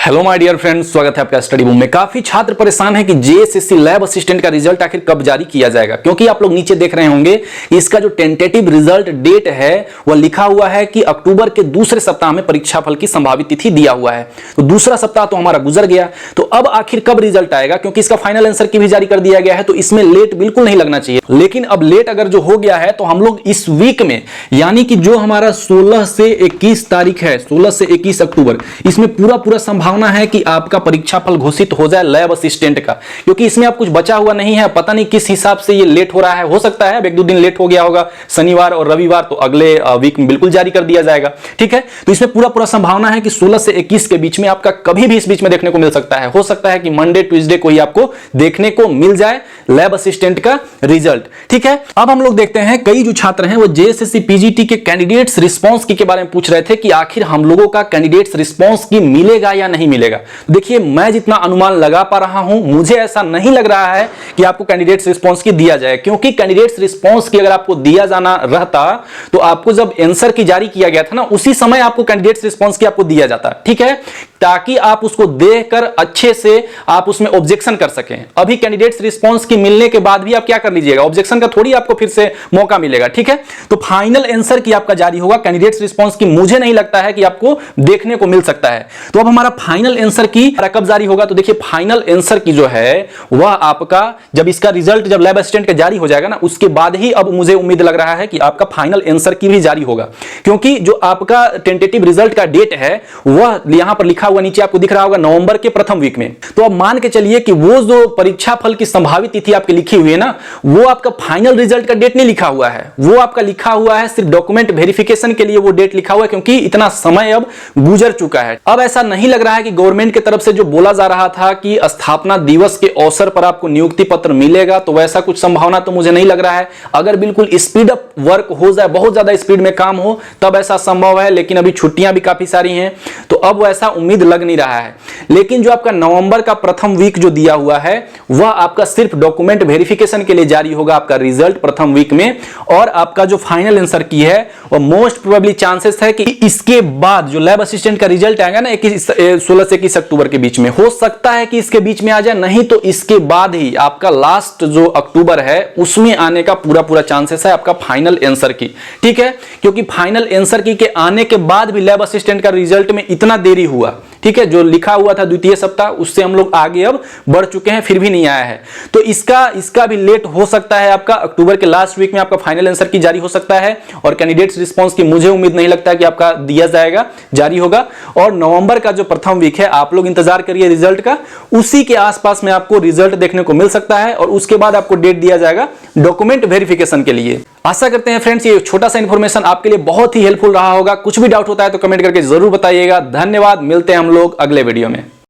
Hello my dear friends, स्वागत है आपका स्टडी बूम में। काफी छात्र परेशान हैं कि जेएसएससी लैब असिस्टेंट का रिजल्ट आखिर कब जारी किया जाएगा, क्योंकि आप लोग नीचे देख रहे होंगे इसका जो टेंटेटिव रिजल्ट डेट है वह लिखा हुआ है कि अक्टूबर के दूसरे सप्ताह में परीक्षा फल की संभावित तिथि दिया हुआ है। तो दूसरा सप्ताह तो हमारा गुजर गया, तो अब आखिर कब रिजल्ट आएगा, क्योंकि इसका फाइनल आंसर की भी जारी कर दिया गया है, तो इसमें लेट बिल्कुल नहीं लगना चाहिए। लेकिन अब लेट अगर जो हो गया है तो हम लोग इस वीक में, यानी कि जो हमारा 16 से 21 तारीख है, 16 से 21 अक्टूबर, इसमें पूरा संभावना है कि आपका परीक्षा फल घोषित हो जाए लैब असिस्टेंट का, क्योंकि इसमें अब कुछ बचा हुआ नहीं है। पता नहीं किस हिसाब से ये लेट हो रहा है, हो सकता है अब एक दो दिन लेट हो गया होगा, शनिवार और रविवार, तो अगले वीक में बिल्कुल जारी कर दिया जाएगा। ठीक है, तो इसमें पूरा संभावना है कि 16 से 21 के बीच में आपका कभी भी इस बीच में देखने को मिल सकता है। हो सकता है कि मंडे ट्यूसडे को ही आपको देखने को मिल जाए लैब असिस्टेंट का रिजल्ट। ठीक है, अब हम लोग देखते हैं कई जो छात्र हैं वो जेएसएससी पीजीटी के कैंडिडेट्स रिस्पांस की के बारे में पूछ रहे थे कि आखिर हम लोगों का कैंडिडेट्स रिस्पांस की मिलेगा या नहीं मिलेगा। देखिए, मैं जितना अनुमान लगा पा रहा हूं, मुझे ऐसा नहीं लग रहा है कि आपको कैंडिडेट्स रिस्पांस की दिया जाए, क्योंकि कैंडिडेट्स रिस्पांस की अगर आपको दिया जाना रहता तो आपको जब आंसर की जारी किया गया था ना, उसी समय आपको कैंडिडेट्स रिस्पांस की आपको दिया जाता। ठीक है, ताकि आप उसको देखकर अच्छे से आप उसमें ऑब्जेक्शन कर सकें। अभी कैंडिडेट्स रिस्पांस की मिलने के बाद भी आप क्या कर लीजिएगा, ऑब्जेक्शन का थोड़ी आपको फिर से मौका मिलेगा। ठीक है, तो फाइनल आंसर की आपका जारी होगा, कैंडिडेट्स रिस्पांस की मुझे नहीं लगता है कि आपको देखने को मिल सकता है। तो अब हमारा फाइनल आंसर की कब जारी होगा, तो देखिए फाइनल आंसर की जो है वह आपका जब इसका रिजल्ट जब लैब असिस्टेंट का जारी हो जाएगा ना, उसके बाद ही अब मुझे उम्मीद लग रहा है कि आपका फाइनल आंसर की भी जारी होगा, क्योंकि जो आपका टेंटेटिव रिजल्ट का डेट है वह यहां पर लिखा हुआ नीचे आपको दिख रहा होगा नवंबर के प्रथम वीक में। तो अब मान के चलिए कि वो जो परीक्षा फल की संभावित तिथि आपकी लिखी हुई है ना, वो आपका फाइनल रिजल्ट का डेट नहीं लिखा हुआ है, वो आपका लिखा हुआ है सिर्फ डॉक्यूमेंट वेरिफिकेशन के लिए वो डेट लिखा हुआ है, क्योंकि इतना समय अब गुजर चुका है। अब ऐसा नहीं लग रहा है कि गवर्नमेंट की तरफ से जो बोला जा रहा था कि स्थापना दिवस के अवसर पर आपको नियुक्ति पत्र मिलेगा, तो वैसा कुछ संभावना तो मुझे नहीं लग रहा है। अगर बिल्कुल स्पीड अप वर्क हो जाए, बहुत ज्यादा स्पीड में काम हो, तब ऐसा संभव है, लेकिन अभी छुट्टियां भी काफी सारी हैं, तो अब वैसा उम्मीद लग नहीं रहा है। लेकिन जो आपका नवंबर का प्रथम वीक जो दिया हुआ है वह आपका सिर्फ डॉक्यूमेंट वेरिफिकेशन के लिए जारी होगा आपका रिजल्ट प्रथम वीक में, और आपका जो फाइनल आंसर की है वह मोस्ट प्रोबेबली चांसेस है कि इसके बाद जो लैब असिस्टेंट का रिजल्ट आएगा ना 16 से 21 अक्टूबर के बीच में, हो सकता है कि इसके बीच में आ जाए, नहीं तो इसके बाद ही आपका लास्ट जो अक्टूबर है उसमें आने का पूरा चांसेस है आपका फाइनल आंसर की। ठीक है, क्योंकि फाइनल आंसर की के आने के बाद भी लैब असिस्टेंट का रिजल्ट में इतना देरी हुआ। ठीक है, जो लिखा हुआ था द्वितीय सप्ताह, उससे हम लोग आगे अब बढ़ चुके हैं, फिर भी नहीं आया है, तो इसका भी लेट हो सकता है। आपका अक्टूबर के लास्ट वीक में आपका फाइनल आंसर की जारी हो सकता है, और कैंडिडेट्स रिस्पांस की मुझे उम्मीद नहीं लगता है कि आपका दिया जाएगा, जारी होगा। और नवंबर का जो प्रथम वीक है आप लोग इंतजार करिए रिजल्ट का, उसी के आसपास में आपको रिजल्ट देखने को मिल सकता है, और उसके बाद आपको डेट दिया जाएगा डॉक्यूमेंट वेरिफिकेशन के लिए। आशा करते हैं फ्रेंड्स ये छोटा सा इंफॉर्मेशन आपके लिए बहुत ही हेल्पफुल रहा होगा। कुछ भी डाउट होता है तो कमेंट करके जरूर बताइएगा। धन्यवाद, मिलते हैं हम लोग अगले वीडियो में।